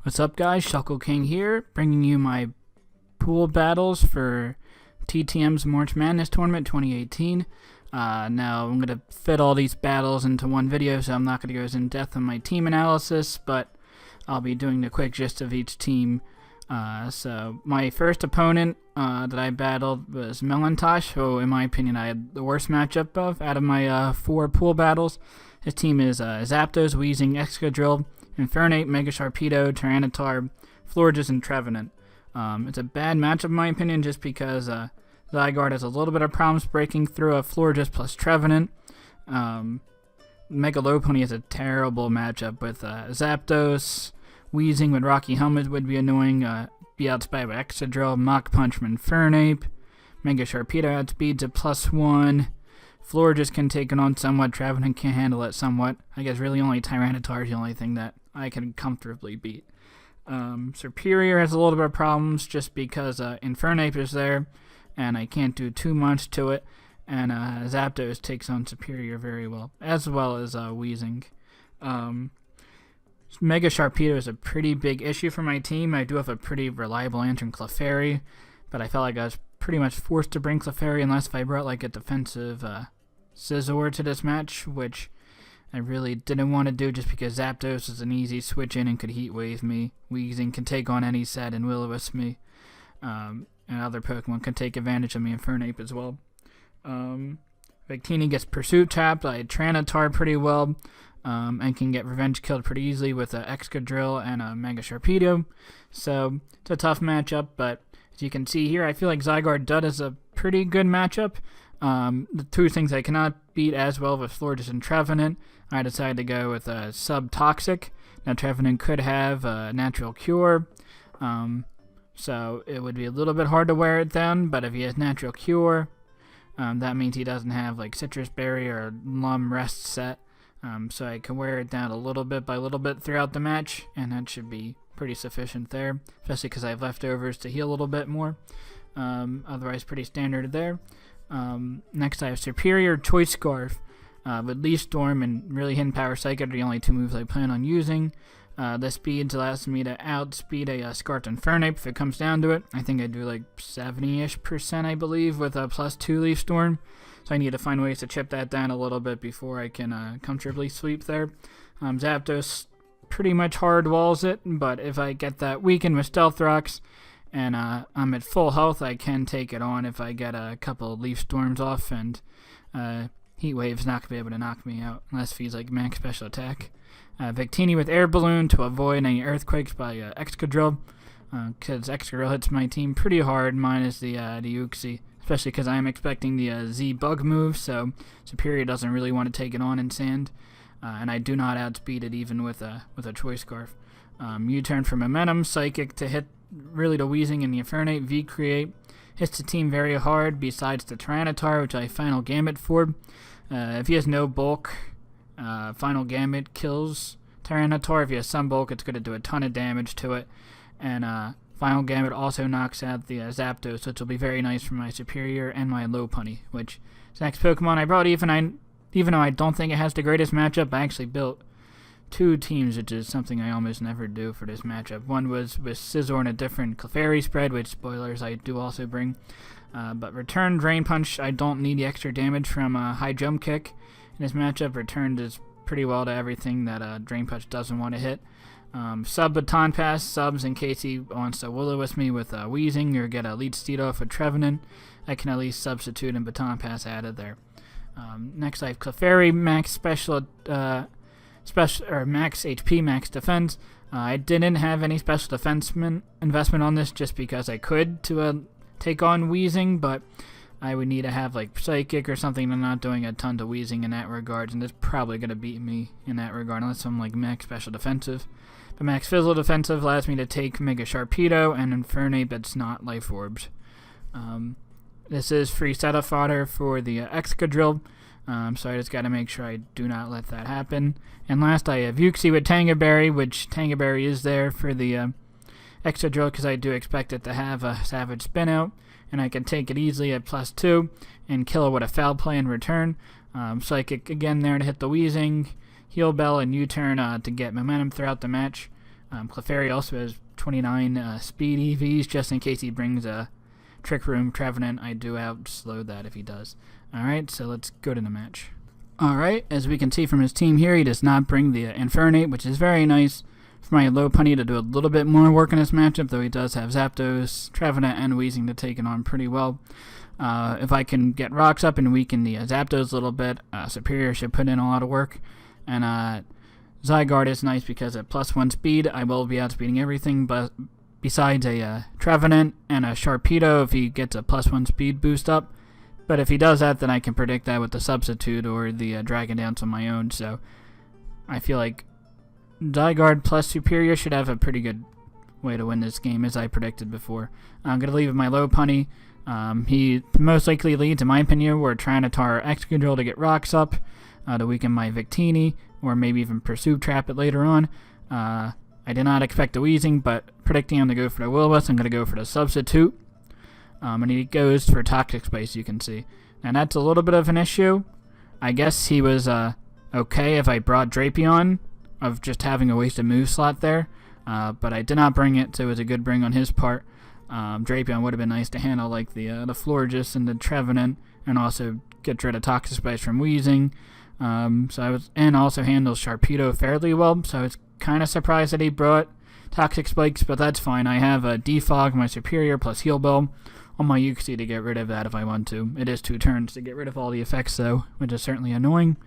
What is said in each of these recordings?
What's up, guys? Shuckle King here, bringing you my pool battles for TTM's March Madness Tournament 2018. Now, I'm going to fit all these battles into one video, so I'm not going to go as in-depth on my team analysis, but I'll be doing the quick gist of each team. So, my first opponent that I battled was Melontosh, who, in my opinion, I had the worst matchup of out of my 4 pool battles. His team is Zapdos, Weezing, Excadrill, Infernape, Mega Sharpedo, Tyranitar, Florges, and Trevenant. It's a bad matchup in my opinion just because Zygarde has a little bit of problems breaking through a Florges plus Trevenant. Mega Lopunny has a terrible matchup with Zapdos. Weezing with Rocky Helmet would be annoying. Be outspeed by Excadrill, Mach Punch from Infernape. Mega Sharpedo outspeeds at +1. Florges can take it on somewhat. Trevenant can handle it somewhat. I guess really only Tyranitar is the only thing that I can comfortably beat. Superior has a little bit of problems just because Infernape is there, and I can't do too much to it. And Zapdos takes on Superior very well as Weezing. Mega Sharpedo is a pretty big issue for my team. I do have a pretty reliable answer in Clefairy, but I felt like I was pretty much forced to bring Clefairy unless if I brought like a defensive Scizor to this match, which I really didn't want to do just because Zapdos is an easy switch in and could Heat Wave me. Weezing can take on any set and Will-O-Wisp me. And other Pokemon can take advantage of me, Infernape as well. Victini gets Pursuit tapped. I Tyranitar pretty well. And can get Revenge killed pretty easily with a Excadrill and a Mega Sharpedo. So it's a tough matchup, but as you can see here, I feel like Zygarde Dud is a pretty good matchup. The two things I cannot beat as well with Florges and Trevenant, I decided to go with Sub-Toxic. Now Trevenant could have a Natural Cure, so it would be a little bit hard to wear it down, but if he has Natural Cure, that means he doesn't have like Citrus Berry or Lum Rest set, so I can wear it down a little bit by little bit throughout the match, and that should be pretty sufficient there, especially because I have leftovers to heal a little bit more. Otherwise pretty standard there. Next I have Superior, Choice Scarf, with Leaf Storm and really Hidden Power Psychic are the only 2 moves I plan on using. The speeds allows me to outspeed a Scarfed Infernape if it comes down to it. I think I do like 70-ish% I believe with a +2 Leaf Storm. So I need to find ways to chip that down a little bit before I can comfortably sweep there. Zapdos pretty much hard walls it, but if I get that weakened with Stealth Rocks and I'm at full health, I can take it on if I get a couple of Leaf Storms off, and Heat Wave's not going to be able to knock me out unless he's like max special attack. Victini with Air Balloon to avoid any Earthquakes by Excadrill, because Excadrill hits my team pretty hard, minus the Uxie, especially because I'm expecting the Z-Bug move, so Superior doesn't really want to take it on in Sand, and I do not outspeed it even with a Choice Scarf. U-turn for Momentum, Psychic to hit really the Weezing and the Infernape. V-Create hits the team very hard besides the Tyranitar, which I Final Gambit for. If he has no bulk, Final Gambit kills Tyranitar. If he has some bulk, it's going to do a ton of damage to it. And Final Gambit also knocks out the Zapdos, which will be very nice for my Superior and my Lopunny, which is the next Pokemon I brought. Even though I don't think it has the greatest matchup, I actually built 2 teams, which is something I almost never do for this matchup. One was with Scizor in a different Clefairy spread, which, spoilers, I do also bring. But Return Drain Punch, I don't need the extra damage from High Jump Kick. In this matchup, Return does pretty well to everything that Drain Punch doesn't want to hit. Sub Baton Pass, subs in case he wants to Will-O-Wisp me with Weezing or get a Leech Seed off with Trevenant. I can at least substitute and Baton Pass added there. Next I have Clefairy, max max HP, max defense. I didn't have any special defense investment on this just because I could to take on Weezing, but I would need to have like Psychic or something. I'm not doing a ton to Weezing in that regard, and it's probably going to beat me in that regard unless I'm like max special defensive. But max physical defensive allows me to take Mega Sharpedo and Infernape that's not Life Orbs. This is free setup fodder for the Excadrill. So I just got to make sure I do not let that happen. And last I have Uxie with Tangaberry, which Tangaberry is there for the Excadrill because I do expect it to have a Savage Spin Out, and I can take it easily at +2 and kill it with a Foul Play in return. Psychic again there to hit the Weezing, Heal Bell, and U-turn to get momentum throughout the match. Clefairy also has 29 speed EVs, just in case he brings a Trick Room Trevenant. I do outslow that if he does. Alright, so let's go to the match. Alright, as we can see from his team here, he does not bring the Infernate, which is very nice for my Lopunny to do a little bit more work in this matchup, though he does have Zapdos, Trevenant, and Weezing to take it on pretty well. If I can get rocks up and weaken the Zapdos a little bit, Superior should put in a lot of work. And Zygarde is nice because at +1 speed, I will be outspeeding everything, but besides a Trevenant and a Sharpedo if he gets a +1 speed boost up. But if he does that, then I can predict that with the Substitute or the Dragon Dance on my own. So I feel like Zygarde plus Superior should have a pretty good way to win this game, as I predicted before. I'm going to leave with my Lopunny. He most likely leads, in my opinion, where Tyranitar Excadrill to get rocks up, to weaken my Victini, or maybe even Pursuit Trap it later on. I did not expect the Weezing, but predicting him to go for the Will-O-Wisp, I'm going to go for the Substitute. And he goes for Toxic Spice, you can see. And that's a little bit of an issue. I guess he was okay if I brought Drapion, of just having a wasted move slot there. But I did not bring it, so it was a good bring on his part. Drapion would have been nice to handle, like the Florges and the Trevenant, and also get rid of Toxic Spice from Weezing. And also handles Sharpedo fairly well, so I was kind of surprised that he brought Toxic Spikes, but that's fine. I have a Defog, my Superior, plus Heal Bell on my Uxie to get rid of that if I want to. It is 2 turns to get rid of all the effects, though, which is certainly annoying.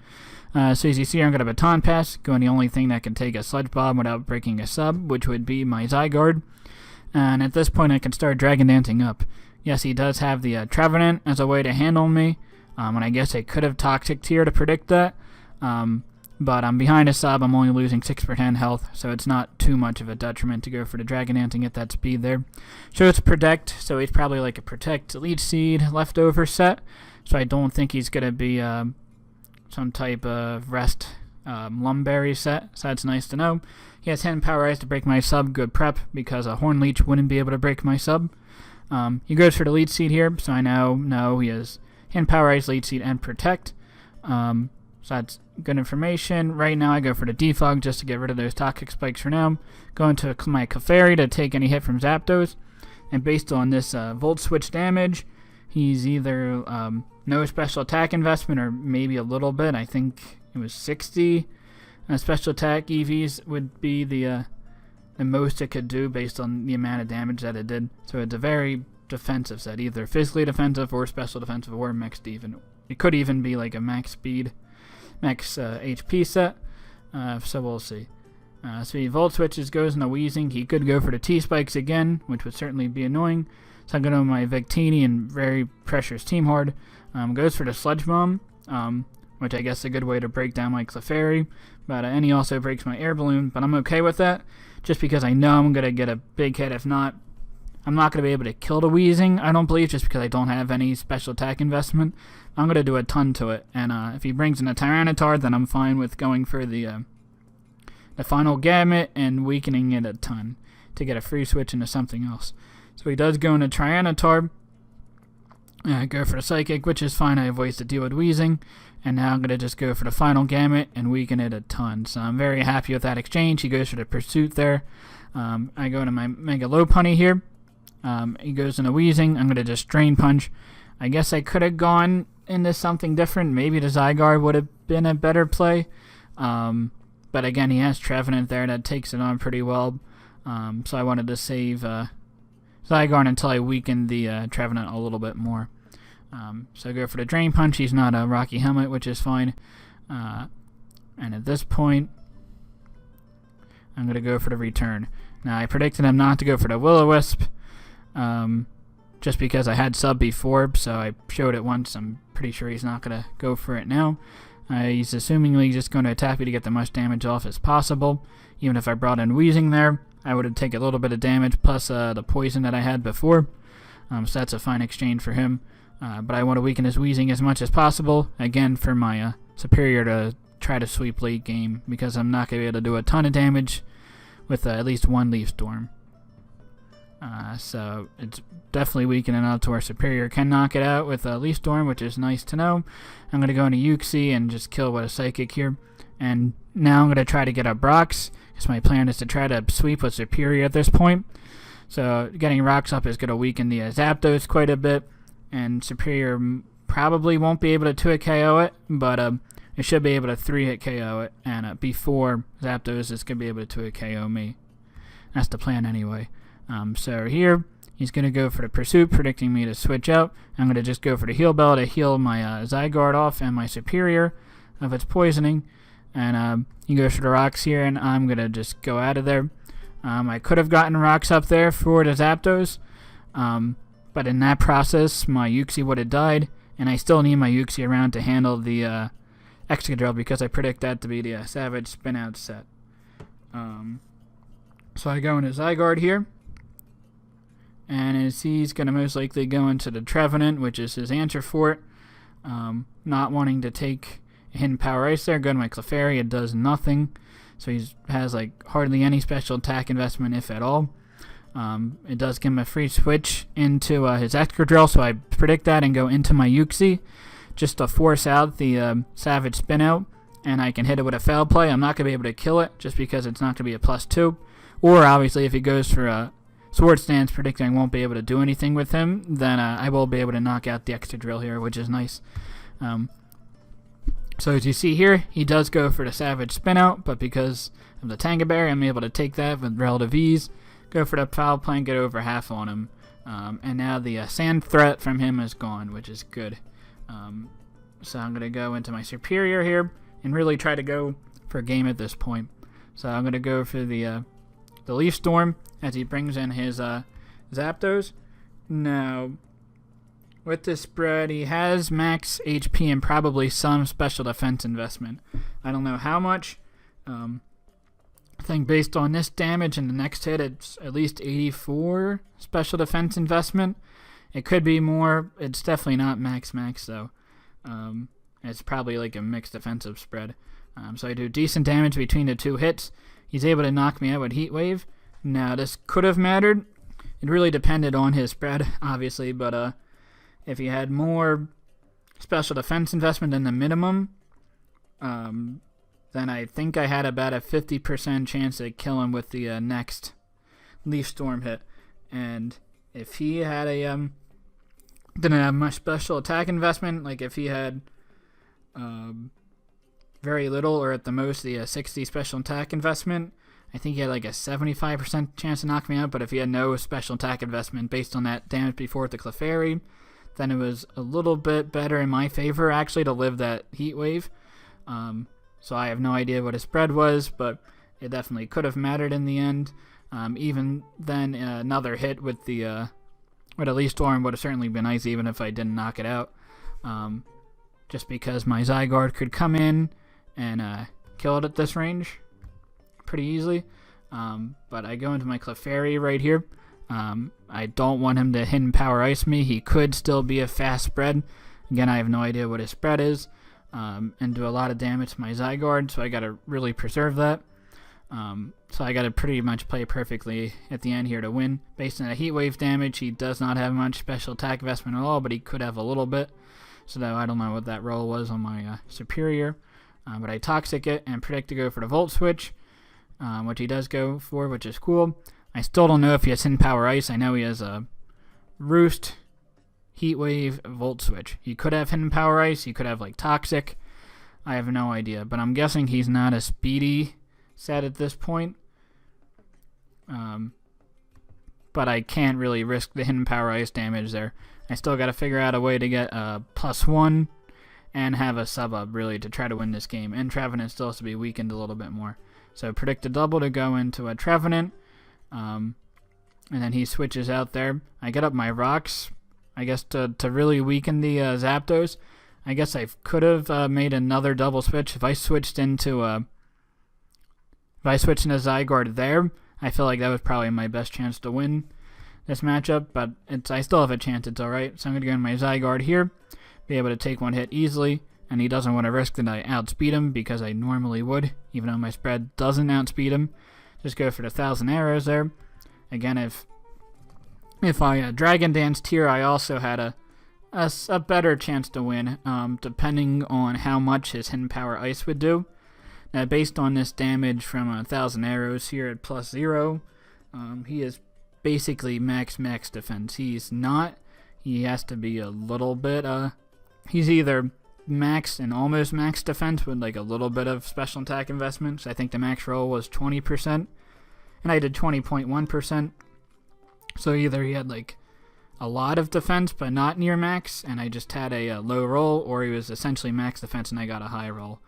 So as you see, I'm going to Baton Pass, going the only thing that can take a Sludge Bomb without breaking a sub, which would be my Zygarde. And at this point, I can start Dragon Dancing up. Yes, he does have the Trevenant as a way to handle me, and I guess I could have Toxic Tier to predict that. But I'm behind a sub, I'm only losing 6% health, so it's not too much of a detriment to go for the Dragon Dancing at that speed there. So it's Protect, so he's probably like a Protect Leech Seed leftover set, so I don't think he's going to be some type of Rest Lumberry set, so that's nice to know. He has Hidden Power Ice to break my sub, good prep, because a Horn Leech wouldn't be able to break my sub. He goes for the Leech Seed here, so I now know he has Hidden Power Ice, Leech Seed, and Protect. So that's good information. Right now I go for the Defog just to get rid of those Toxic Spikes for now. Going to my Clefairy to take any hit from Zapdos. And based on this Volt Switch damage, he's either no special attack investment or maybe a little bit. I think it was 60 special attack EVs would be the most it could do based on the amount of damage that it did. So it's a very defensive set, either physically defensive or special defensive or mixed even. It could even be like a max speed, max HP set, so we'll see. So he Volt Switches, goes into Weezing. He could go for the T-Spikes again, which would certainly be annoying. So I'm going to my Victini and very precious Team Hard. Goes for the Sludge Bomb, which I guess is a good way to break down my Clefairy. But and he also breaks my Air Balloon, but I'm okay with that, just because I know I'm going to get a big hit. If not, I'm not going to be able to kill the Weezing, I don't believe, just because I don't have any special attack investment. I'm going to do a ton to it, and if he brings in a Tyranitar, then I'm fine with going for the final Gamut and weakening it a ton to get a free switch into something else. So he does go into Tyranitar, go for the Psychic, which is fine. I have ways to deal with Weezing, and now I'm going to just go for the final Gamut and weaken it a ton. So I'm very happy with that exchange. He goes for the Pursuit there. I go to my Mega Lopunny here. He goes into Weezing. I'm going to just Drain Punch. I guess I could have gone into something different. Maybe the Zygarde would have been a better play. But again, he has Trevenant there that takes it on pretty well. So I wanted to save Zygarde until I weakened the Trevenant a little bit more. So I go for the Drain Punch. He's not a Rocky Helmet, which is fine. And at this point, I'm going to go for the Return. Now, I predicted him not to go for the Will-O-Wisp, just because I had sub before, so I showed it once. I'm pretty sure he's not going to go for it now. He's assumingly just going to attack me to get the much damage off as possible. Even if I brought in Weezing there, I would have taken a little bit of damage plus the poison that I had before. So that's a fine exchange for him. But I want to weaken his Weezing as much as possible, again, for my Superior to try to sweep late game, because I'm not going to be able to do a ton of damage with at least one Leaf Storm. So it's definitely weakening out to our Superior can knock it out with a Leaf Storm, which is nice to know. I'm going to go into Uxie and just kill with a Psychic here. And now I'm going to try to get up rocks, because my plan is to try to sweep with Superior at this point. So getting rocks up is going to weaken the Zapdos quite a bit, and Superior probably won't be able to 2-hit KO it, but it should be able to 3-hit KO it, and before Zapdos is going to be able to 2-hit KO me. That's the plan anyway. So here, he's going to go for the Pursuit, predicting me to switch out. I'm going to just go for the Heal Bell to heal my Zygarde off and my Superior of its poisoning. And he goes for the rocks here, and I'm going to just go out of there. I could have gotten rocks up there for the Zapdos, but in that process, my Uxie would have died, and I still need my Uxie around to handle the Excadrill, because I predict that to be the Savage Spin-Out set. So I go into Zygarde here, and as he's going to most likely go into the Trevenant, which is his answer for it, not wanting to take a hidden Power Ice there. Go to my Clefairy, it does nothing, so he has like hardly any special attack investment, if at all. It does give him a free switch into his Excadrill, so I predict that and go into my Uxie just to force out the Savage Spin-Out, and I can hit it with a Foul Play. I'm not going to be able to kill it just because it's not going to be a +2. Or obviously if he goes for a Sword Stance, predicting I won't be able to do anything with him, then I will be able to knock out the Excadrill here, which is nice. So as you see here, he does go for the Savage Spin-Out, but because of the Tanga Berry, I'm able to take that with relative ease, go for the Foul Play and get over half on him. And now the Sand threat from him is gone, which is good. So I'm going to go into my Superior here and really try to go for a game at this point. So I'm going to go for the Leaf Storm as he brings in his Zapdos. Now, with this spread, he has max HP and probably some special defense investment. I don't know how much. I think based on this damage and the next hit, it's at least 84 special defense investment. It could be more. It's definitely not max though. It's probably like a mixed defensive spread. So I do decent damage between the two hits. He's able to knock me out with Heat Wave. Now, this could have mattered. It really depended on his spread, obviously, but if he had more special defense investment than the minimum, then I think I had about a 50% chance to kill him with the next Leaf Storm hit. And if he had didn't have much special attack investment, like if he had very little or at the most the 60 special attack investment, I think he had like a 75% chance to knock me out. But if he had no special attack investment based on that damage before with the Clefairy, then it was a little bit better in my favor actually to live that Heat Wave. So I have no idea what his spread was, but it definitely could have mattered in the end. Even then, another hit with the Leaf Storm would have certainly been nice, even if I didn't knock it out. Just because my Zygarde could come in and kill it at this range pretty easily. But I go into my Clefairy right here. I don't want him to hidden Power Ice me. He could still be a fast spread. Again, I have no idea what his spread is. And do a lot of damage to my Zygarde, so I gotta really preserve that. So I gotta pretty much play perfectly at the end here to win. Based on the Heat Wave damage, he does not have much special attack investment at all, but he could have a little bit. So I don't know what that roll was on my Superior. But I Toxic it and predict to go for the Volt Switch, which he does go for, which is cool. I still don't know if he has Hidden Power Ice. I know he has a Roost, Heat Wave, Volt Switch. He could have Hidden Power Ice. He could have like Toxic. I have no idea, but I'm guessing he's not a speedy set at this point. But I can't really risk the Hidden Power Ice damage there. I still got to figure out a way to get a +1 and have a sub-up really to try to win this game. And Trevenant still has to be weakened a little bit more. So predict a double to go into a Trevenant. And then he switches out there. I get up my rocks, I guess, to really weaken the Zapdos. I guess I could have made another double switch. If I switched into Zygarde there, I feel like that was probably my best chance to win this matchup. But I still have a chance. It's alright. So I'm going to go in my Zygarde here, be able to take one hit easily. And he doesn't want to risk that I outspeed him because I normally would, even though my spread doesn't outspeed him. Just go for the 1,000 arrows there. Again, if I Dragon Danced here, I also had a better chance to win, depending on how much his Hidden Power Ice would do. Based on this damage from 1,000 arrows here at +0, he is basically max defense. He's not. He has to be a little bit, he's either max and almost max defense with like a little bit of special attack investments. I think the max roll was 20%, and I did 20.1%. So either he had like a lot of defense but not near max, and I just had a low roll, or he was essentially max defense and I got a high roll.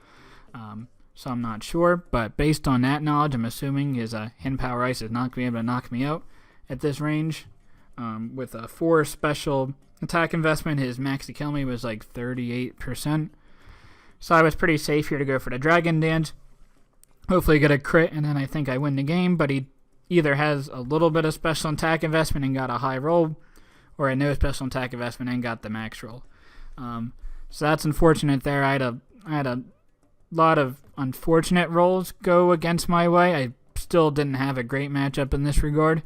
So I'm not sure, but based on that knowledge, I'm assuming his hidden power ice is not going to be able to knock me out at this range. With a 4 special attack investment, his max to kill me was like 38%. So I was pretty safe here to go for the Dragon Dance. Hopefully get a crit, and then I think I win the game, but he either has a little bit of special attack investment and got a high roll, or a no special attack investment and got the max roll. So that's unfortunate there. I had a lot of unfortunate rolls go against my way. I still didn't have a great matchup in this regard,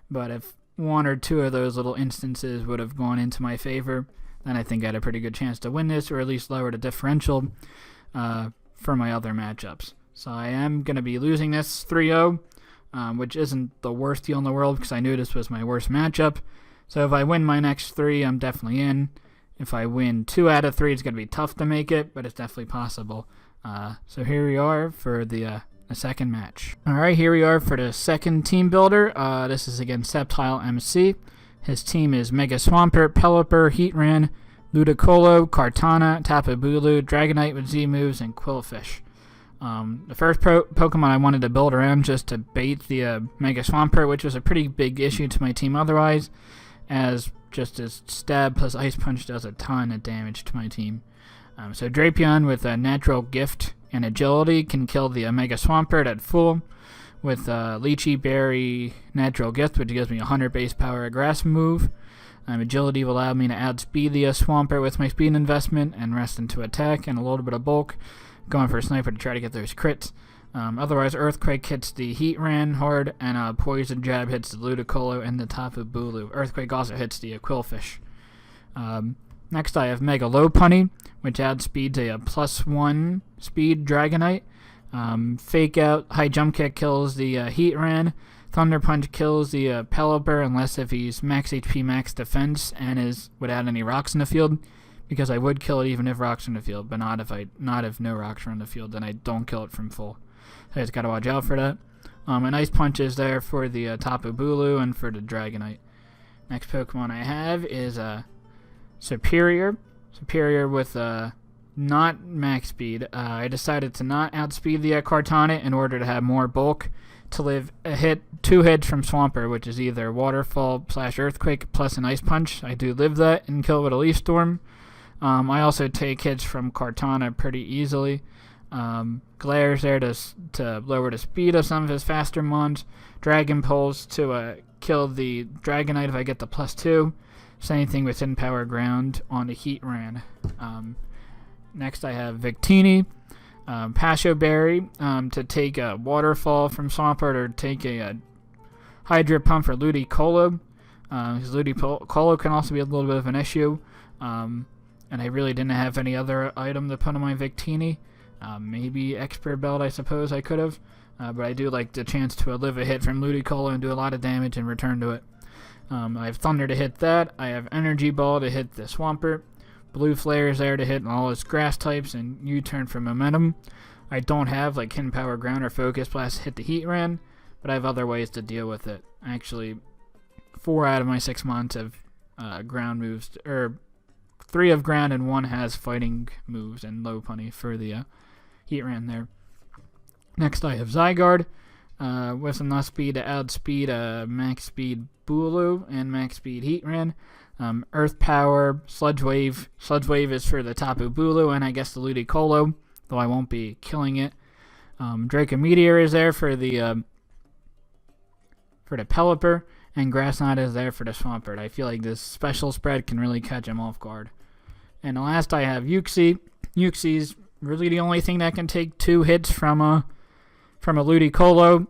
but if 1 or 2 of those little instances would have gone into my favor, then I think I had a pretty good chance to win this, or at least lower the differential for my other matchups. So I am going to be losing this 3-0, which isn't the worst deal in the world because I knew this was my worst matchup. So if I win my next 3, I'm definitely in. If I win 2 out of 3, it's going to be tough to make it, but it's definitely possible. So here we are for the second match. Alright, here we are for the second team builder. This is against SceptileMC. His team is Mega Swampert, Pelipper, Heatran, Ludicolo, Kartana, Tapu Bulu, Dragonite with Z moves, and Quillfish. The first Pokemon I wanted to build around just to bait the Mega Swampert, which was a pretty big issue to my team otherwise, as just his stab plus Ice Punch does a ton of damage to my team. So Drapion with a Natural Gift and Agility can kill the Mega Swampert at full, with Lychee Berry Natural Gift, which gives me 100 base power, a grass move. Agility will allow me to outspeed the Swampert with my speed investment and rest into attack and a little bit of bulk, going for a Sniper to try to get those crits. Otherwise, Earthquake hits the Heatran hard, and Poison Jab hits the Ludicolo and the Tapu Bulu. Earthquake also hits the Quillfish. Next, I have Mega Lopunny, which outspeeds a +1 speed Dragonite. Fake Out, High Jump Kick kills the Heatran. Thunder Punch kills the Pelipper, unless if he's max HP, max defense, and is without any rocks in the field, because I would kill it even if rocks are in the field, but not if no rocks are in the field, then I don't kill it from full. So I just gotta watch out for that. And Ice Punch is there for the Tapu Bulu and for the Dragonite. Next Pokemon I have is Superior. Superior with not max speed. I decided to not outspeed the Kartana in order to have more bulk to live 2 hits from Swampert, which is either Waterfall / Earthquake plus an Ice Punch. I do live that and kill with a Leaf Storm. I also take hits from Kartana pretty easily. Glare's there to lower the speed of some of his faster mons. Dragon Pulse to kill the Dragonite if I get the +2. Same thing with Hidden Power Ground on the Heatran. Next I have Victini, Pasho Berry to take a Waterfall from Swampert, or take a Hydro Pump for Ludicolo. His Ludicolo can also be a little bit of an issue, and I really didn't have any other item to put on my Victini. Maybe Expert Belt, I suppose I could have, but I do like the chance to live a hit from Ludicolo and do a lot of damage and return to it. I have Thunder to hit that. I have Energy Ball to hit the Swampert. Blue Flare is there to hit all its grass types, and U-turn for momentum. I don't have like Hidden Power Ground or Focus Blast to hit the Heatran, but I have other ways to deal with it. Actually, 4 out of my 6 mons have ground moves, or 3 have ground and 1 has fighting moves and Lopunny for the Heatran there. Next I have Zygarde with enough speed to outspeed max speed Bulu and max speed Heatran. Earth Power, Sludge Wave. Sludge Wave is for the Tapu Bulu and I guess the Ludicolo, though I won't be killing it. Draco Meteor is there for the Pelipper, and Grass Knot is there for the Swampert. I feel like this special spread can really catch him off guard. And last I have Uxie. Uxie's really the only thing that can take 2 hits from a Ludicolo.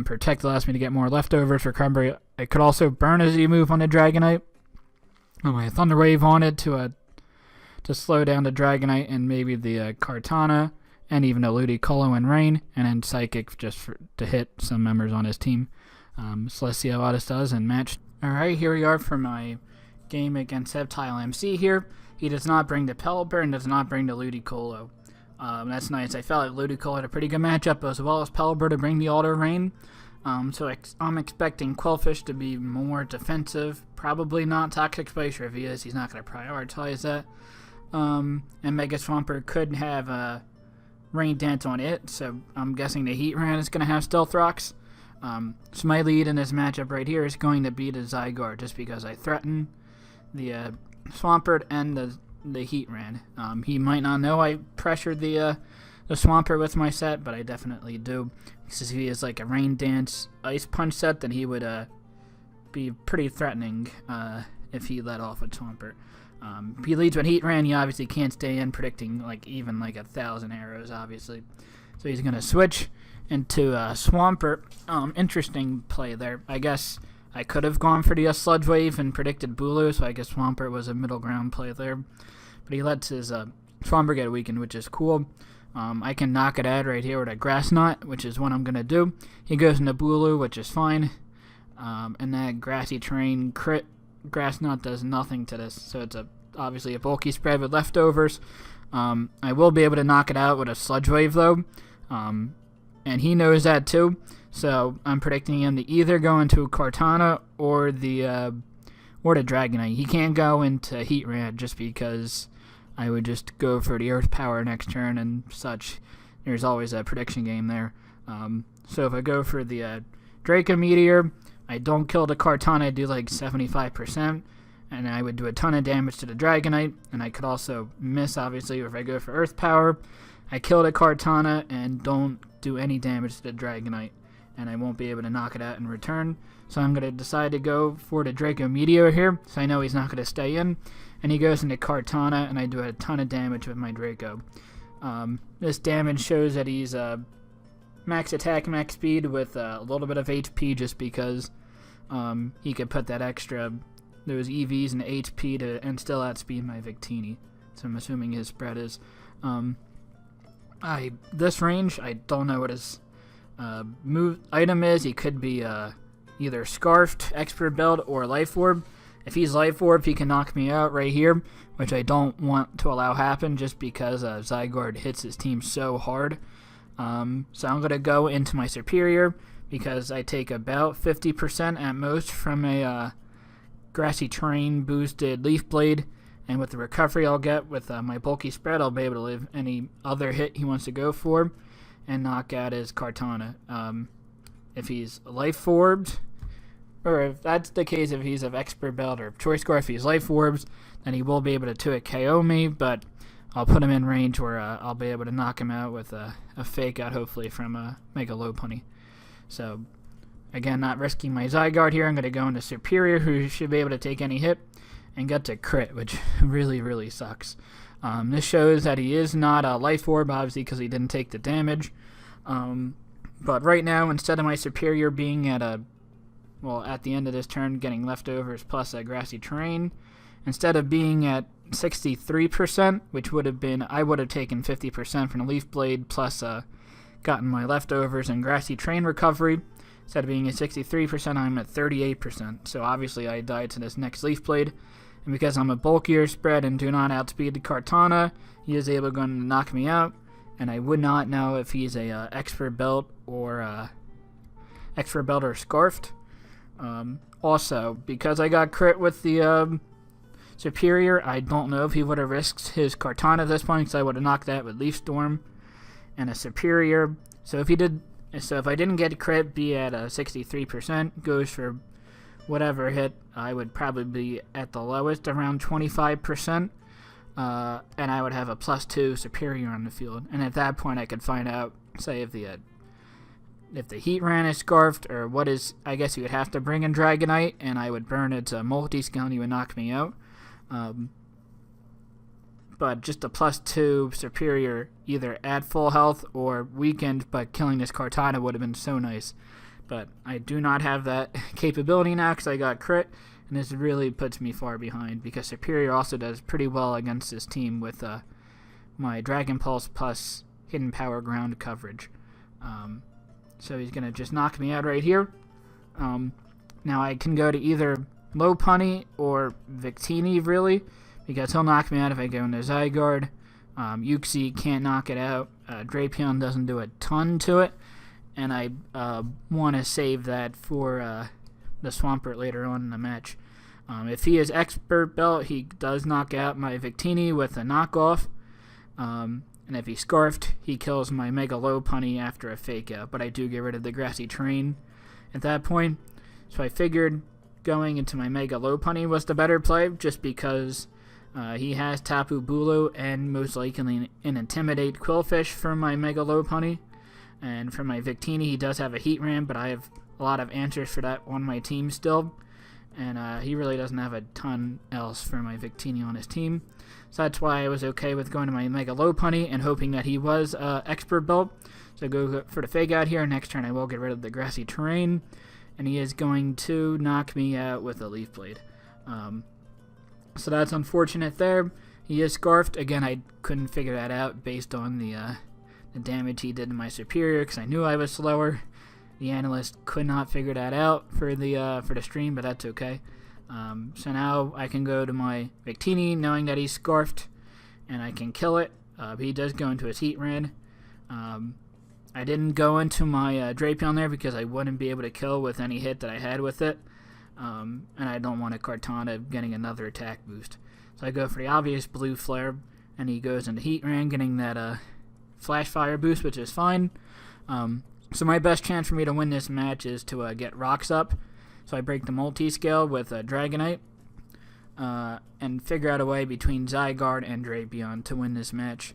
Protect allows me to get more leftovers for recovery. I could also burn a Z move on the Dragonite. I Thunder Wave on it to slow down the Dragonite and maybe the Kartana, and even a Ludicolo and Rain, and then Psychic to hit some members on his team. So let's see how Otis does in match. Alright, here we are for my game against SceptileMC here. He does not bring the Pelipper and does not bring the Ludicolo. That's nice. I felt like Ludicolo had a pretty good matchup as well as Pelipper to bring the Auto Rain. So I'm expecting Quillfish to be more defensive. Probably not Toxic Spice, or if he is, he's not going to prioritize that. And Mega Swampert could have a Rain Dance on it, so I'm guessing the Heatran is going to have Stealth Rocks. So my lead in this matchup right here is going to be the Zygarde, just because I threaten the Swampert and the Heatran. He might not know I pressured the Swampert with my set, but I definitely do. Because if he is like a Rain Dance Ice Punch set, then he would be pretty threatening if he let off with Swampert. If he leads with Heatran, he obviously can't stay in, predicting even 1,000 arrows, obviously. So he's going to switch into Swampert. Interesting play there. I guess I could have gone for the Sludge Wave and predicted Bulu, so I guess Swampert was a middle ground play there. But he lets his Swampert get weakened, which is cool. I can knock it out right here with a Grass Knot, which is what I'm going to do. He goes into Bulu, which is fine. And that Grassy Terrain crit Grass Knot does nothing to this. So it's obviously a bulky spread with leftovers. I will be able to knock it out with a Sludge Wave, though. And he knows that, too. So I'm predicting him to either go into Kartana or the Dragonite. He can't go into Heatran just because I would just go for the Earth Power next turn and such. There's always a prediction game there. So if I go for the Draco Meteor, I don't kill the Kartana, I do 75%, and I would do a ton of damage to the Dragonite, and I could also miss, obviously, if I go for Earth Power. I kill the Kartana and don't do any damage to the Dragonite, and I won't be able to knock it out in return. So I'm going to decide to go for the Draco Meteor here, so I know he's not going to stay in. And he goes into Kartana, and I do a ton of damage with my Draco. This damage shows that he's max attack, max speed with a little bit of HP, just because he could put that those EVs and HP and still outspeed my Victini. So I'm assuming his spread is. This range, I don't know what his item is. He could be either Scarfed, Expert Belt, or Life Orb. If he's Life Orb, he can knock me out right here, which I don't want to allow happen just because Zygarde hits his team so hard. So I'm going to go into my Superior because I take about 50% at most from a Grassy Terrain boosted Leaf Blade, and with the recovery I'll get with my bulky spread, I'll be able to live any other hit he wants to go for and knock out his Kartana. If he's Life Orbed, or if that's the case, if he's of Expert Belt or Choice Score, if he's Life Orbs, then he will be able to 2-hit KO me, but I'll put him in range where I'll be able to knock him out with a Fake Out, hopefully, from Mega Lopunny. So, again, not risking my Zygarde here. I'm going to go into Superior, who should be able to take any hit, and get to crit, which really, really sucks. This shows that he is not a Life Orb, obviously, because he didn't take the damage. But right now, instead of my Superior being at the end of this turn, getting leftovers plus a Grassy Terrain, instead of being at 63%, which would have been, I would have taken 50% from the Leaf Blade plus gotten my leftovers and Grassy Terrain recovery. Instead of being at 63%, I'm at 38%. So obviously I died to this next Leaf Blade. And because I'm a bulkier spread and do not outspeed the Kartana, he is able to knock me out. And I would not know if he's a Expert Belt or Scarfed. Also, because I got crit with the Superior, I don't know if he would have risked his Kartana at this point, because I would have knocked that with Leaf Storm and a Superior. So if I didn't get crit, be at 63%, goes for whatever hit, I would probably be at the lowest, around 25%, and I would have a +2 Superior on the field. And at that point, I could find out, say, if the Heatran is Scarfed, or what is, I guess you would have to bring in Dragonite, and I would burn its multi-skill and he would knock me out. But just a +2 Superior, either at full health or weakened, but killing this Kartana would have been so nice. But I do not have that capability now because I got crit, and this really puts me far behind, because Superior also does pretty well against this team with my Dragon Pulse plus hidden power ground coverage. So he's going to just knock me out right here. Now I can go to either Lopunny or Victini, really, because he'll knock me out if I go into Zygarde. Uxie can't knock it out. Drapion doesn't do a ton to it, and I want to save that for the Swampert later on in the match. If he is Expert Belt, he does knock out my Victini with a knockoff. And if he's Scarfed, he kills my Mega Lopunny after a Fake Out. But I do get rid of the Grassy Terrain at that point. So I figured going into my Mega Lopunny was the better play, just because he has Tapu Bulu and most likely an Intimidate Quillfish for my Mega Lopunny. And for my Victini, he does have a Heat Ram, but I have a lot of answers for that on my team still. And he really doesn't have a ton else for my Victini on his team. So that's why I was okay with going to my Mega Lopunny and hoping that he was Expert Belt. So go for the Fake Out here. Next turn I will get rid of the Grassy Terrain. And he is going to knock me out with a Leaf Blade. So that's unfortunate there. He is Scarfed. Again, I couldn't figure that out based on the damage he did to my Superior, because I knew I was slower. The analyst could not figure that out for the stream, but that's okay. So now I can go to my Victini, knowing that he's Scarfed, and I can kill it. He does go into his Heat Ran. I didn't go into my Drapion there because I wouldn't be able to kill with any hit that I had with it. And I don't want a Kartana getting another attack boost. So I go for the obvious Blue Flare, and he goes into Heat Ran, getting that Flash Fire boost, which is fine. So my best chance for me to win this match is to get Rocks up. So I break the Multiscale with Dragonite, and figure out a way between Zygarde and Drapion to win this match.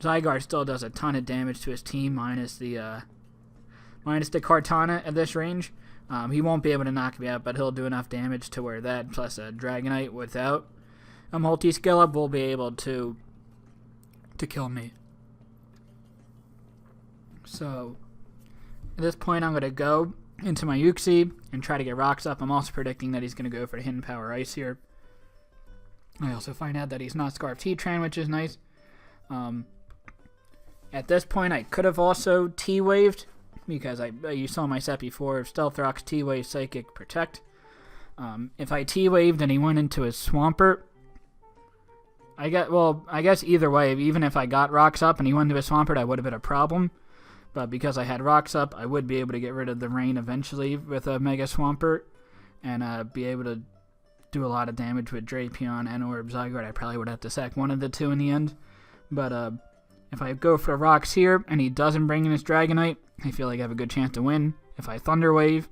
Zygarde still does a ton of damage to his team, minus the Kartana at this range. He won't be able to knock me out, but he'll do enough damage to where that plus a Dragonite without a Multiscale up will be able to kill me. So at this point I'm going to go into my Uxie and try to get Rocks up. I'm also predicting that he's going to go for the Hidden Power Ice here. I also find out that he's not Scarfed Heatran, which is nice. At this point I could have also T-Waved, because you saw my set before, Stealth Rocks, T-Wave, Psychic, Protect. If I T-Waved and he went into his Swampert, I guess either way, even if I got Rocks up and he went into his Swampert, I would have been a problem. But because I had Rocks up, I would be able to get rid of the Rain eventually with a Mega Swampert, and be able to do a lot of damage with Drapion and or Zygarde. I probably would have to sack one of the two in the end. But if I go for the Rocks here and he doesn't bring in his Dragonite, I feel like I have a good chance to win. If I Thunder Wave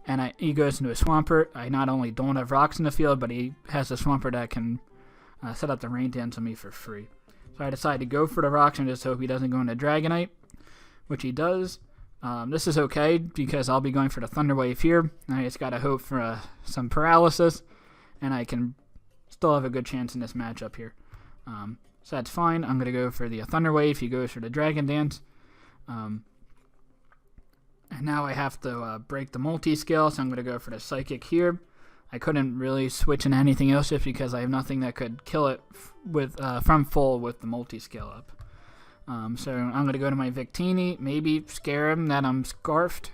and he goes into a Swampert, I not only don't have Rocks in the field, but he has a Swampert that can set up the Rain Dance on me for free. So I decide to go for the Rocks and just hope he doesn't go into Dragonite, which he does. This is okay because I'll be going for the Thunder Wave here. I just gotta hope for some paralysis, and I can still have a good chance in this matchup here. So that's fine. I'm gonna go for the Thunder Wave. He goes for the Dragon Dance. And now I have to break the Multiscale, so I'm gonna go for the Psychic here. I couldn't really switch into anything else just because I have nothing that could kill it with from full with the Multiscale up. So I'm going to go to my Victini, maybe scare him that I'm Scarfed.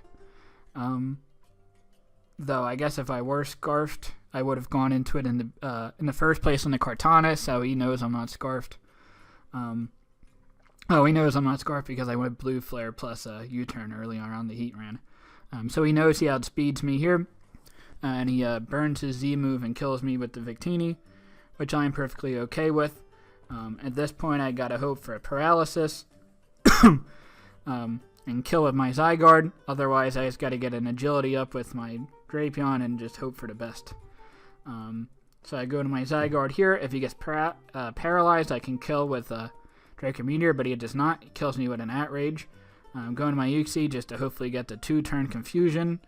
Though I guess if I were Scarfed, I would have gone into it in the first place on the Kartana, so he knows I'm not Scarfed. He knows I'm not Scarfed because I went Blue Flare plus a U-turn early on the Heat Ran. So he knows he outspeeds me here, and he burns his Z move and kills me with the Victini, which I'm perfectly okay with. At this point, I gotta hope for a paralysis and kill with my Zygarde. Otherwise, I just gotta get an agility up with my Drapion and just hope for the best. So I go to my Zygarde here. If he gets paralyzed, I can kill with Draco Meteor, but he does not. He kills me with an Outrage. I'm going to my Uxie just to hopefully get the 2-turn Confusion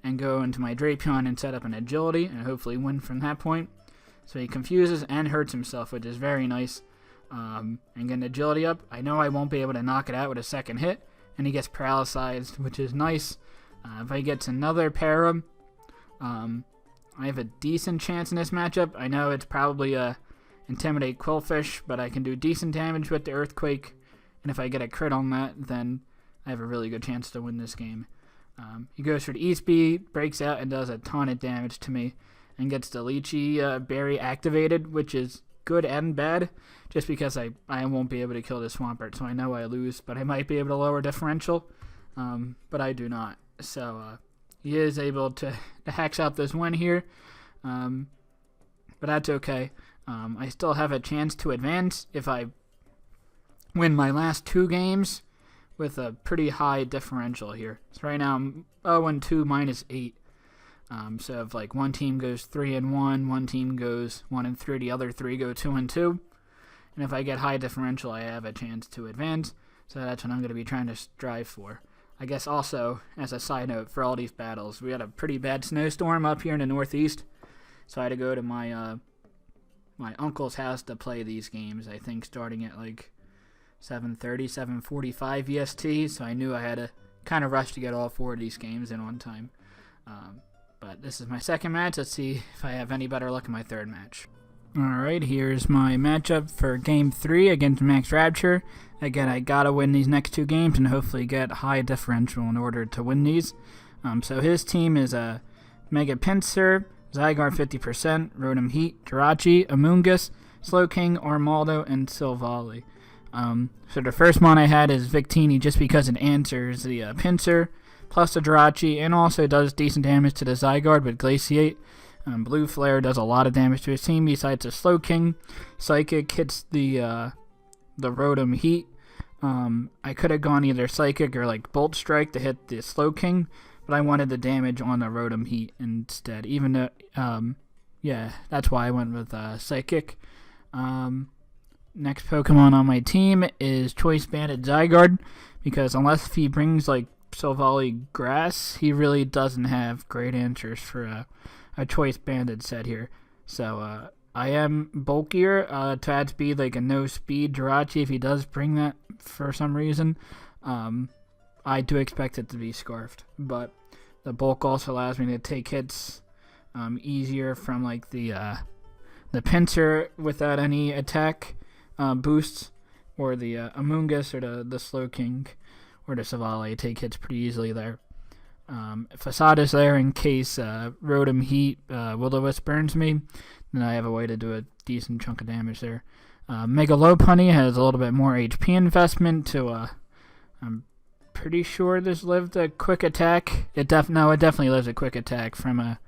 and go into my Drapion and set up an agility and hopefully win from that point. So he confuses and hurts himself, which is very nice. And get an agility up. I know I won't be able to knock it out with a second hit, and he gets paralyzed, which is nice. If he gets another para, I have a decent chance in this matchup. I know it's probably a Intimidate Quillfish, but I can do decent damage with the Earthquake and if I get a crit on that, then I have a really good chance to win this game. He goes for the E-Speed, breaks out, and does a ton of damage to me, and gets the Lychee Berry activated, which is good and bad, just because I won't be able to kill the Swampert, so I know I lose, but I might be able to lower differential, but I do not. So he is able to hex out this win here, but that's okay. I still have a chance to advance if I win my last 2 games with a pretty high differential here. So right now I'm 0-2 minus 8. So if like one team goes 3-1, one team goes 1-3, the other 3 go 2-2. And if I get high differential, I have a chance to advance. So that's what I'm going to be trying to strive for. I guess also, as a side note, for all these battles, we had a pretty bad snowstorm up here in the Northeast. So I had to go to my my uncle's house to play these games, I think starting at like 7:30, 7:45 EST, so I knew I had to kind of rush to get all 4 of these games in on time. But this is my second match. Let's see if I have any better luck in my third match. Alright, here's my matchup for Game 3 against Maxrapture. Again, I gotta win these next 2 games and hopefully get high differential in order to win these. So his team is a Mega Pinsir, Zygarde 50%, Rotom Heat, Jirachi, Amoonguss, Slowking, Armaldo, and Silvally. So the first one I had is Victini just because it answers the Pinsir, plus the Jirachi, and also does decent damage to the Zygarde with Glaciate. Blue Flare does a lot of damage to his team besides the Slowking. Psychic hits the Rotom Heat. I could have gone either Psychic or like Bolt Strike to hit the Slowking, but I wanted the damage on the Rotom Heat instead. Even though, yeah, that's why I went with Psychic. Next Pokemon on my team is Choice Banded Zygarde, because unless he brings like Silvally Grass, he really doesn't have great answers for a Choice Banded set here. So I am bulkier to add speed, like a no speed Jirachi if he does bring that for some reason. I do expect it to be Scarfed, but the bulk also allows me to take hits easier from like the Pinsir without any attack boosts, or the Amoonguss or the Slowking or the Silvally take hits pretty easily there. Facade is there in case Rotom Heat Will-O-Wisp burns me, then I have a way to do a decent chunk of damage there. Mega Lopunny has a little bit more HP investment to I'm pretty sure this lived a quick attack. It definitely lives a quick attack from a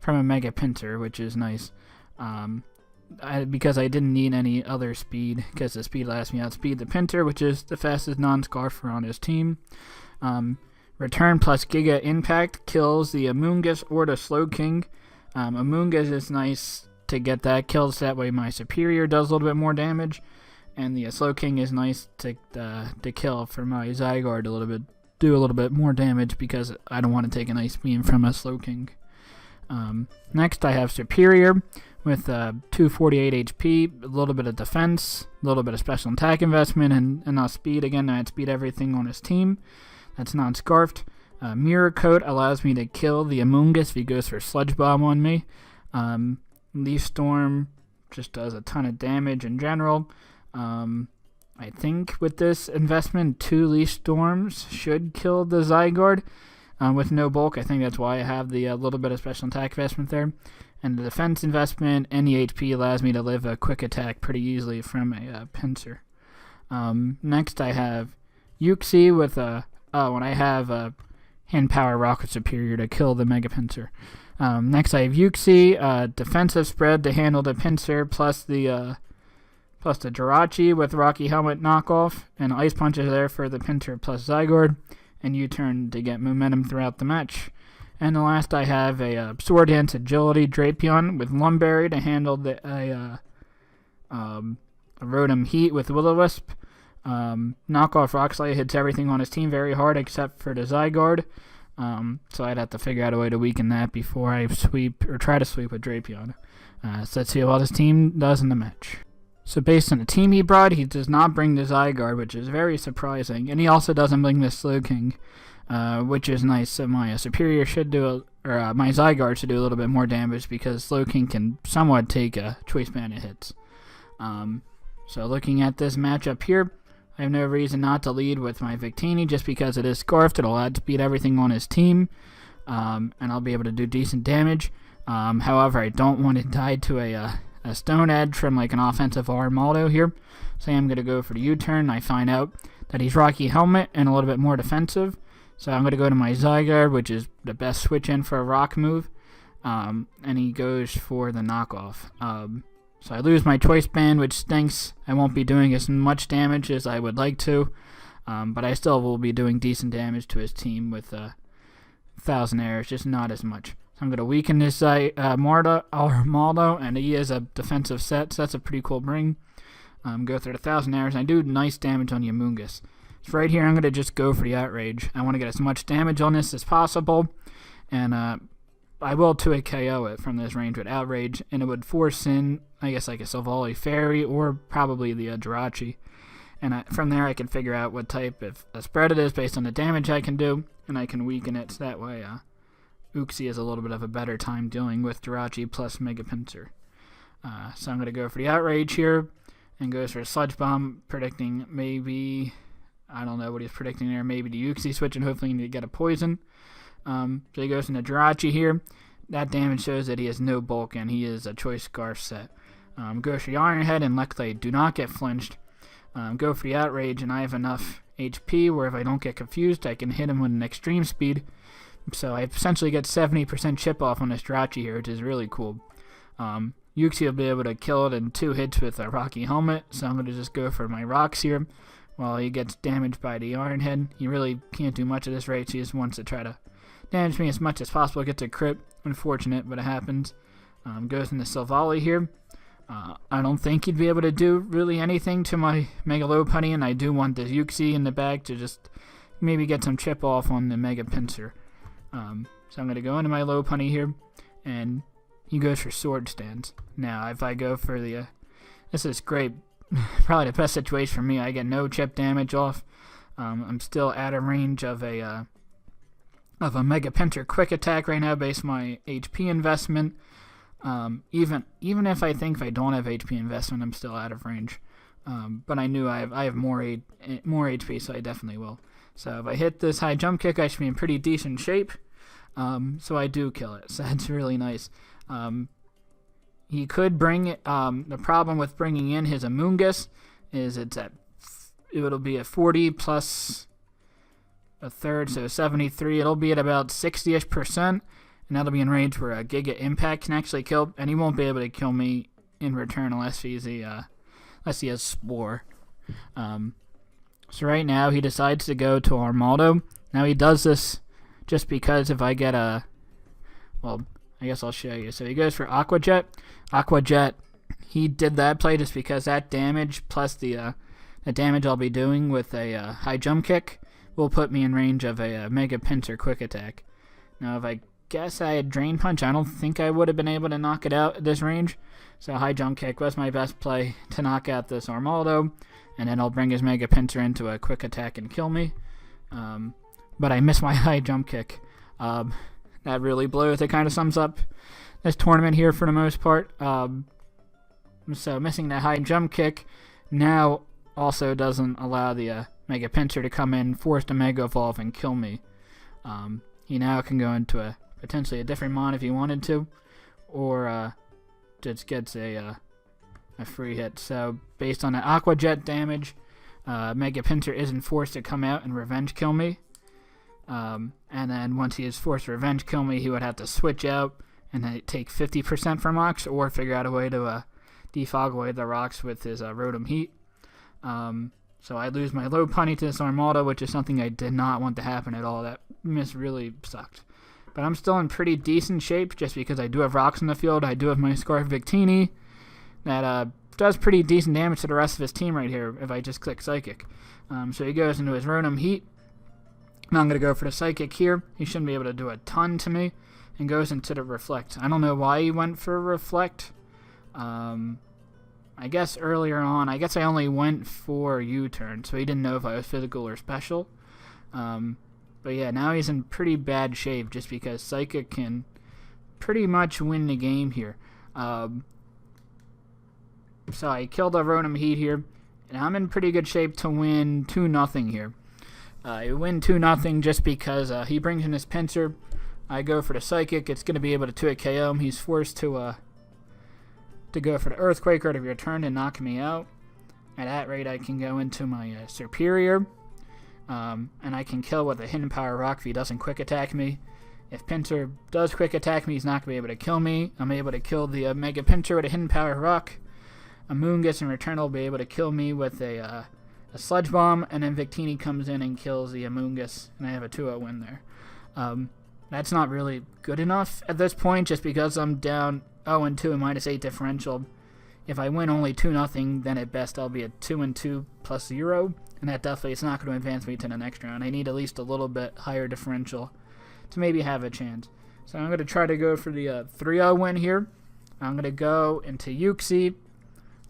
Mega Pinsir, which is nice. Because I didn't need any other speed, because the speed lets me outspeed the Pinsir, which is the fastest non-Scarfer on his team. Return plus Giga Impact kills the Amoonguss or the Slowking. Amoonguss is nice to get that killed, so that way my Superior does a little bit more damage, and the Slowking is nice to kill for my Zygarde do a little bit more damage, because I don't want to take an Ice Beam from a Slowking. Next I have Superior with 248 HP, a little bit of defense, a little bit of special attack investment, and speed. Again, I speed everything on his team. That's non-Scarfed. Mirror Coat allows me to kill the Amoonguss if he goes for Sludge Bomb on me. Leaf Storm just does a ton of damage in general. I think with this investment, 2 Leaf Storms should kill the Zygarde with no bulk. I think that's why I have the little bit of special attack investment there. And the defense investment and the HP allows me to live a quick attack pretty easily from a Pinsir. Next I have Uxie with and I have Hand Power Rocket Superior to kill the Mega Pinsir. Next I have Uxie, defensive spread to handle the Pinsir, plus the Jirachi with Rocky Helmet knockoff, and Ice Punch is there for the Pinsir plus Zygarde, and U-turn to get momentum throughout the match. And the last I have a Sword Dance Agility Drapion with Lumberry to handle a Rotom Heat with Will-O-Wisp. Knockoff Rock Slide hits everything on his team very hard except for the Zygarde. So I'd have to figure out a way to weaken that before I try to sweep with Drapion. So let's see how well this team does in the match. So based on the team he brought, he does not bring the Zygarde, which is very surprising. And he also doesn't bring the Slowking, which is nice. So my Superior should do, my Zygarde should do a little bit more damage, because Slowking can somewhat take Choice Banded hits. So looking at this matchup here, I have no reason not to lead with my Victini just because it is Scarfed. It'll outspeed everything on his team, and I'll be able to do decent damage. However, I don't want to die to a Stone Edge from like an offensive Armaldo here. So I'm going to go for the U-turn. I find out that he's Rocky Helmet and a little bit more defensive. So I'm going to go to my Zygarde, which is the best switch in for a rock move. And he goes for the knockoff. So I lose my Choice Band, which stinks. I won't be doing as much damage as I would like to. But I still will be doing decent damage to his team with 1,000 Errors, just not as much. So I'm going to weaken this Armaldo, and he is a defensive set, so that's a pretty cool bring. Go through the 1,000 Errors, and I do nice damage on Yamungus. So right here, I'm going to just go for the Outrage. I want to get as much damage on this as possible, and I will 2-hit KO it from this range with Outrage, and it would force in, I guess, like a Silvally Fairy, or probably the Jirachi. And from there, I can figure out what type of spread it is based on the damage I can do, and I can weaken it, so that way Uxie has a little bit of a better time dealing with Jirachi plus Mega Pinsir. So I'm going to go for the Outrage here, and goes for a Sludge Bomb, predicting maybe, I don't know what he's predicting there, maybe the Uxie switch, and hopefully to get a Poison. So he goes into Jirachi here. That damage shows that he has no bulk, and he is a Choice Scarf set. Goes for the Iron Head, and Leclerc do not get flinched. Go for the Outrage, and I have enough HP where if I don't get confused, I can hit him with an Extreme Speed. So I essentially get 70% chip off on this Jirachi here, which is really cool. Uxie will be able to kill it in 2 hits with a Rocky Helmet, so I'm going to just go for my rocks here while he gets damaged by the Iron Head. He really can't do much of this right, so he just wants to try to damage me as much as possible, gets a crit. Unfortunate, but it happens. Goes into Silvally here. I don't think he'd be able to do really anything to my Mega Lopunny, and I do want this Uxie in the bag to just maybe get some chip off on the Mega Pinsir. So I'm going to go into my Lopunny here, and he goes for Sword Stance. Now, if I go for the... this is great. Probably the best situation for me. I get no chip damage off. I'm still out of range of a Mega Pinsir Quick Attack right now based on my HP investment. Even if I think if I don't have HP investment, I'm still out of range. But I knew I have more HP, so I definitely will. So if I hit this high jump kick, I should be in pretty decent shape. So I do kill it. So that's really nice. He could bring it. The problem with bringing in his Amoonguss is it'll be a 40 plus a third, so 73. It'll be at about 60-ish%, and that'll be in range where a Giga Impact can actually kill, and he won't be able to kill me in return unless he has Spore. So right now he decides to go to Armaldo. Now he does this just because if I get a... Well, I guess I'll show you. So he goes for Aqua Jet. Aqua Jet, he did that play just because that damage plus the damage I'll be doing with a high jump kick will put me in range of a Mega Pinsir Quick Attack. Now if I guess I had Drain Punch, I don't think I would have been able to knock it out at this range. So high jump kick was my best play to knock out this Armaldo, and then I'll bring his Mega Pinsir into a quick attack and kill me. But I missed my high jump kick. That really blows. It kind of sums up this tournament here for the most part. So missing that high jump kick now also doesn't allow the Mega Pinsir to come in, force the Mega Evolve, and kill me. He now can go into potentially a different mon if he wanted to, or just gets a free hit. So based on the Aqua Jet damage, Mega Pinsir isn't forced to come out and revenge kill me. And then once he is forced to revenge kill me, he would have to switch out and then take 50% from rocks, or figure out a way to defog away the rocks with his Rotom Heat. So I lose my Lopunny to this Armaldo, which is something I did not want to happen at all. That miss really sucked. But I'm still in pretty decent shape just because I do have rocks in the field. I do have my Scarf Victini that does pretty decent damage to the rest of his team right here if I just click Psychic. So he goes into his Rotom Heat. Now I'm going to go for the Psychic here. He shouldn't be able to do a ton to me. And goes into the Reflect. I don't know why he went for Reflect. I guess earlier on, I guess I only went for U-turn, so he didn't know if I was physical or special. But yeah, now he's in pretty bad shape just because Psychic can pretty much win the game here. So I killed a Rotom Heat here, And I'm in pretty good shape to win 2-0 here. I win 2-0 just because he brings in his pincer. I go for the Psychic. It's going to be able to 2-hit KO him. He's forced to go for the Earthquake out of your turn and knock me out. At that rate, I can go into my Superior. And I can kill with a Hidden Power Rock if he doesn't quick attack me. If Pincer does quick attack me, he's not going to be able to kill me. I'm able to kill the Mega Pincer with a Hidden Power Rock. Amoonguss in return will be able to kill me with a Sludge Bomb, and then Victini comes in and kills the Amoonguss, and I have a 2-0 win there. That's not really good enough at this point, just because I'm down 0-2 and -8 differential. If I win only 2-0, then at best I'll be at 2-2 plus 0, and that definitely is not going to advance me to the next round. I need at least a little bit higher differential to maybe have a chance. So I'm going to try to go for the 3-0 win here. I'm going to go into Yuxi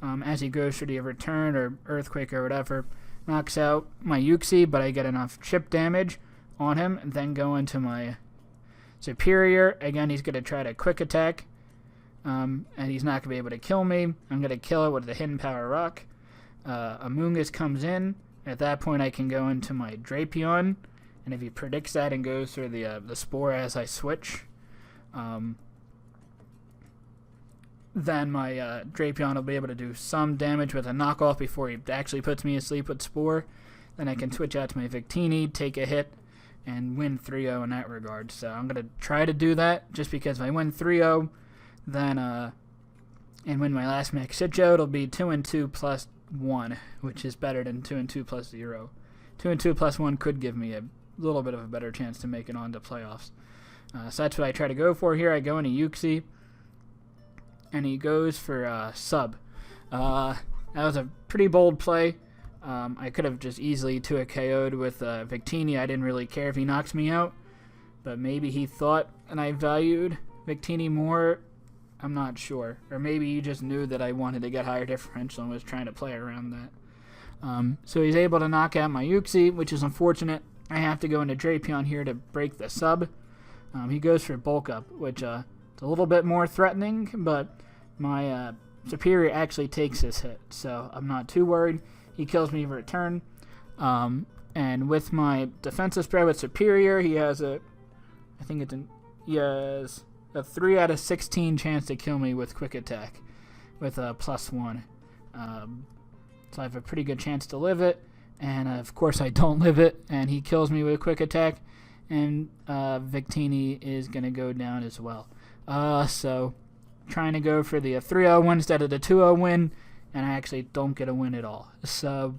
as he goes for the return or Earthquake or whatever. Knocks out my Yuxi, but I get enough chip damage on him, and then go into my Superior. Again, he's going to try to quick attack, and he's not going to be able to kill me. I'm going to kill it with the Hidden Power Rock. Amoonguss comes in. At that point, I can go into my Drapion, and if he predicts that and goes through the Spore as I switch, then my Drapion will be able to do some damage with a knockoff before he actually puts me asleep with Spore. Then I can switch out to my Victini, take a hit, and win 3-0 in that regard. So I'm going to try to do that, just because if I win 3-0, then and win my last Maxrapture, it'll be 2-2 plus 1, which is better than 2-2 plus 0. 2-2 plus 1 could give me a little bit of a better chance to make it on to playoffs. So that's what I try to go for here. I go into Yuxi, and he goes for sub. That was a pretty bold play. I could have just easily 2-hit KO'd with Victini. I didn't really care if he knocks me out, but maybe he thought and I valued Victini more. I'm not sure. Or maybe he just knew that I wanted to get higher differential and was trying to play around that. So he's able to knock out my Yuxi, which is unfortunate. I have to go into Drapion here to break the sub. He goes for Bulk Up, which it's a little bit more threatening, but my Superior actually takes this hit, so I'm not too worried. He kills me in return. And with my defensive spread with Superior, he has a 3 out of 16 chance to kill me with Quick Attack with a +1. So I have a pretty good chance to live it, and of course I don't live it, and he kills me with Quick Attack, and Victini is going to go down as well. So trying to go for the 3-0 win instead of the 2-0 win, and I actually don't get a win at all. So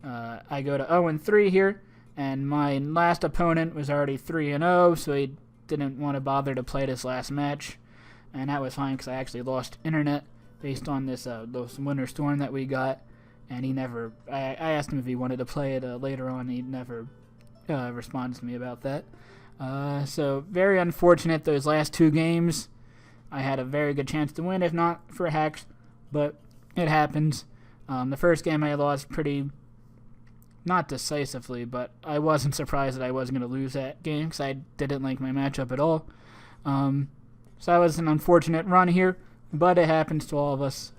I go to 0-3 here, and my last opponent was already 3-0, so he didn't want to bother to play this last match, and that was fine because I actually lost internet based on this winter storm that we got, and he never. I asked him if he wanted to play it later on. He never responded to me about that. So very unfortunate. Those last 2 games, I had a very good chance to win, if not for hacks, but it happens. The first game I lost pretty, not decisively, but I wasn't surprised that I wasn't going to lose that game because I didn't like my matchup at all. So that was an unfortunate run here, but it happens to all of us.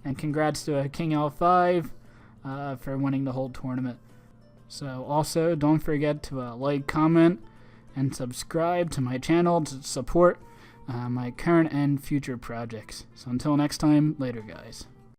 And congrats to King L5 for winning the whole tournament. So also, don't forget to like, comment, and subscribe to my channel to support my current and future projects. So until next time, later guys.